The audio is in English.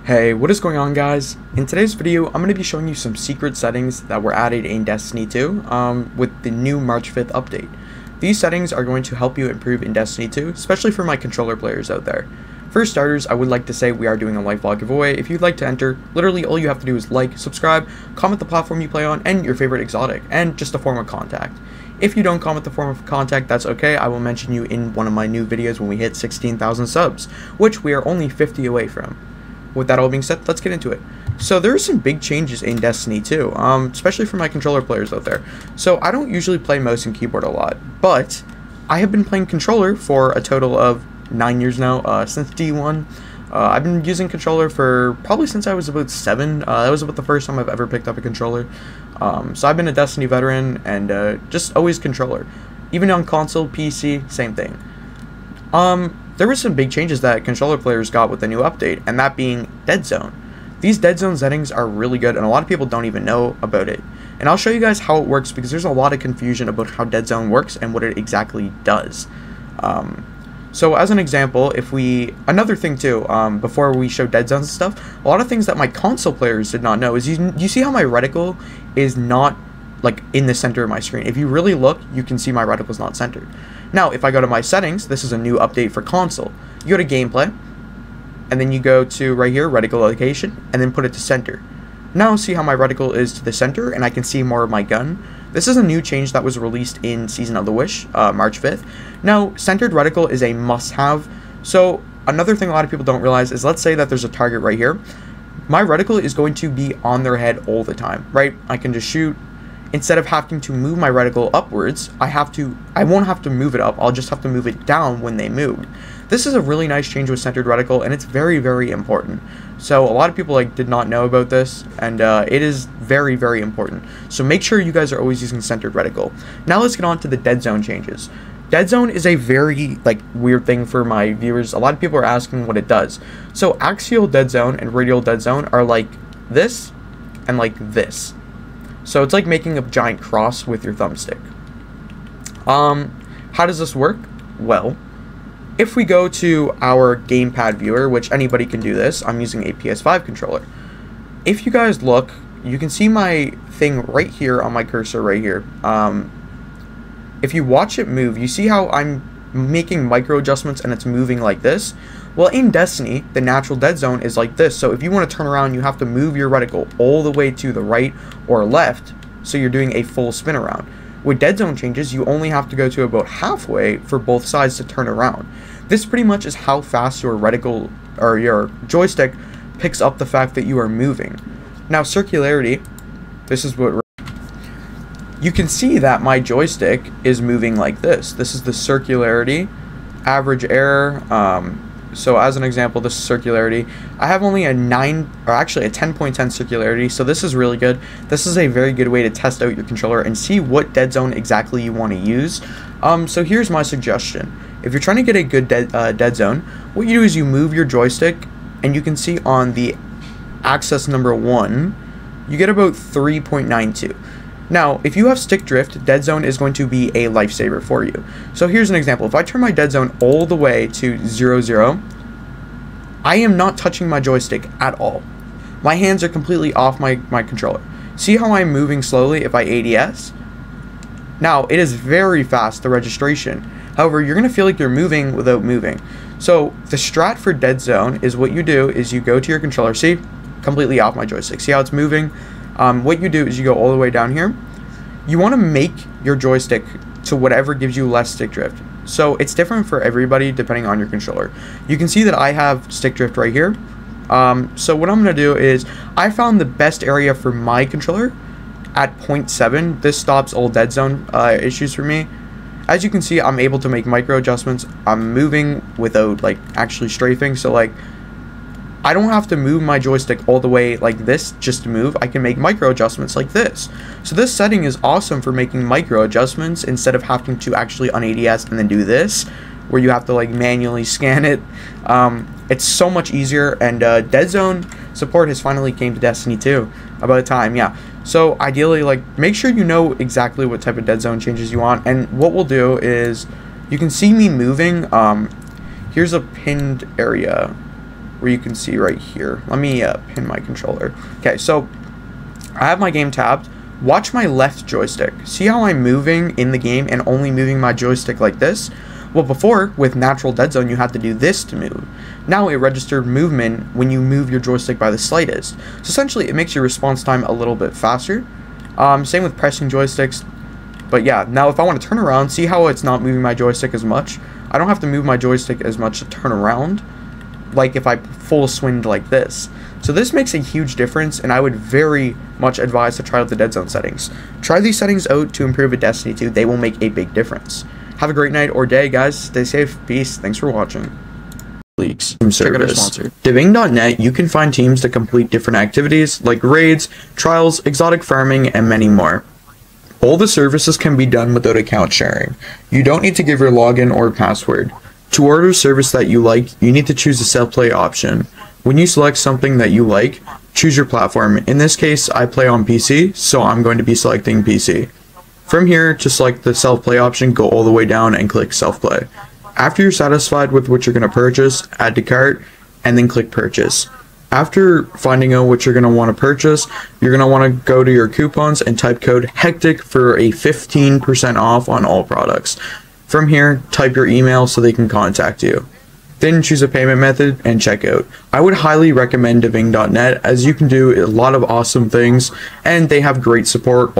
Hey, what is going on, guys? In today's video, I'm going to be showing you some secret settings that were added in Destiny 2 with the new March 5th update. These settings are going to help you improve in Destiny 2, especially for my controller players out there. For starters, I would like to say we are doing a life log giveaway. If you'd like to enter, literally all you have to do is like, subscribe, comment the platform you play on, and your favorite exotic, and just a form of contact. If you don't comment the form of contact, that's okay. I will mention you in one of my new videos when we hit 16,000 subs, which we are only 50 away from. With that all being said, let's get into it. So there are some big changes in Destiny 2, especially for my controller players out there. So I don't usually play mouse and keyboard a lot, but I have been playing controller for a total of 9 years now, since D1. I've been using controller for probably since I was about 7. That was about the first time I've ever picked up a controller. So I've been a Destiny veteran and just always controller. Even on console, PC, same thing. There were some big changes that controller players got with the new update, and that being Dead Zone. These Dead Zone settings are really good, and a lot of people don't even know about it. And I'll show you guys how it works, because there's a lot of confusion about how Dead Zone works and what it exactly does. So as an example, another thing too, before we show Dead Zones and stuff, a lot of things that my console players did not know is you see how my reticle is not like in the center of my screen. If you really look, you can see my reticle is not centered. Now, if I go to my settings, this is a new update for console. You go to gameplay, and then you go to right here, reticle location, and then put it to center. Now see how my reticle is to the center, and I can see more of my gun. This is a new change that was released in Season of the Wish, March 5th. Now, centered reticle is a must-have. So another thing a lot of people don't realize is, let's say that there's a target right here. My reticle is going to be on their head all the time, right? I can just shoot. Instead of having to move my reticle upwards, I won't have to move it up, I'll just have to move it down when they move. This is a really nice change with centered reticle, and it's very, very important. So a lot of people did not know about this, and it is very, very important. So make sure you guys are always using centered reticle. Now let's get on to the Dead Zone changes. Dead Zone is a very weird thing for my viewers. A lot of people are asking what it does. So axial Dead Zone and radial Dead Zone are like this and like this. So it's like making a giant cross with your thumbstick. How does this work? Well, if we go to our gamepad viewer, which anybody can do this, I'm using a PS5 controller. If you guys look, you can see my thing right here on my cursor right here. If you watch it move, you see how I'm making micro adjustments and it's moving like this? Well, in Destiny, the natural dead zone is like this. So if you want to turn around, you have to move your reticle all the way to the right or left, so you're doing a full spin around. With dead zone changes, you only have to go to about halfway for both sides to turn around. This pretty much is how fast your reticle or your joystick picks up the fact that you are moving. Now, circularity, this is what you can see that my joystick is moving like this. This is the circularity, average error. So as an example, this is circularity. I have only a 10.10 circularity, so this is really good. This is a very good way to test out your controller and see what dead zone exactly you want to use. So here's my suggestion. If you're trying to get a good dead zone, what you do is you move your joystick, and you can see on the axis number 1, you get about 3.92. Now, if you have stick drift, dead zone is going to be a lifesaver for you. So here's an example. If I turn my dead zone all the way to 0, I am not touching my joystick at all. My hands are completely off my controller. See how I'm moving slowly if I ADS? Now, it is very fast, the registration. However, you're going to feel like you're moving without moving. So the strat for dead zone is what you do is you go to your controller. See? Completely off my joystick. See how it's moving? What you do is you go all the way down here. You want to make your joystick to whatever gives you less stick drift. So it's different for everybody depending on your controller. You can see that I have stick drift right here. So what I'm going to do is I found the best area for my controller at 0.7. This stops all dead zone issues for me. As you can see, I'm able to make micro adjustments. I'm moving without actually strafing. So I don't have to move my joystick all the way like this just to move. I can make micro adjustments like this. So this setting is awesome for making micro adjustments instead of having to actually un-ADS and then do this, where you have to manually scan it. It's so much easier, and dead zone support has finally came to Destiny 2. About time, yeah. So ideally, make sure you know exactly what type of dead zone changes you want. And what we'll do is, you can see me moving. Here's a pinned area. where you can see right here. Let me pin my controller. Okay, so I have my game tabbed. Watch my left joystick. See how I'm moving in the game and only moving my joystick like this? Well, before, with Natural Dead Zone, you had to do this to move. Now it registered movement when you move your joystick by the slightest. So essentially, it makes your response time a little bit faster. Same with pressing joysticks. But yeah, now if I want to turn around, see how it's not moving my joystick as much? I don't have to move my joystick as much to turn around, like if I full swinged like this. So this makes a huge difference, and I would very much advise to try out the Dead Zone settings. Try these settings out to improve at Destiny 2. They will make a big difference. Have a great night or day, guys. Stay safe. Peace. Thanks for watching. Leaks. Team service. Diving.net, you can find teams to complete different activities like raids, trials, exotic farming, and many more. All the services can be done without account sharing. You don't need to give your login or password. To order a service that you like, you need to choose the self-play option. When you select something that you like, choose your platform. In this case, I play on PC, so I'm going to be selecting PC. From here, to select the self-play option, go all the way down and click self-play. After you're satisfied with what you're going to purchase, add to cart, and then click purchase. After finding out what you're going to want to purchase, you're going to want to go to your coupons and type code HECTIC for a 15% off on all products. From here, type your email so they can contact you. Then choose a payment method and check out. I would highly recommend Diving.net as you can do a lot of awesome things and they have great support.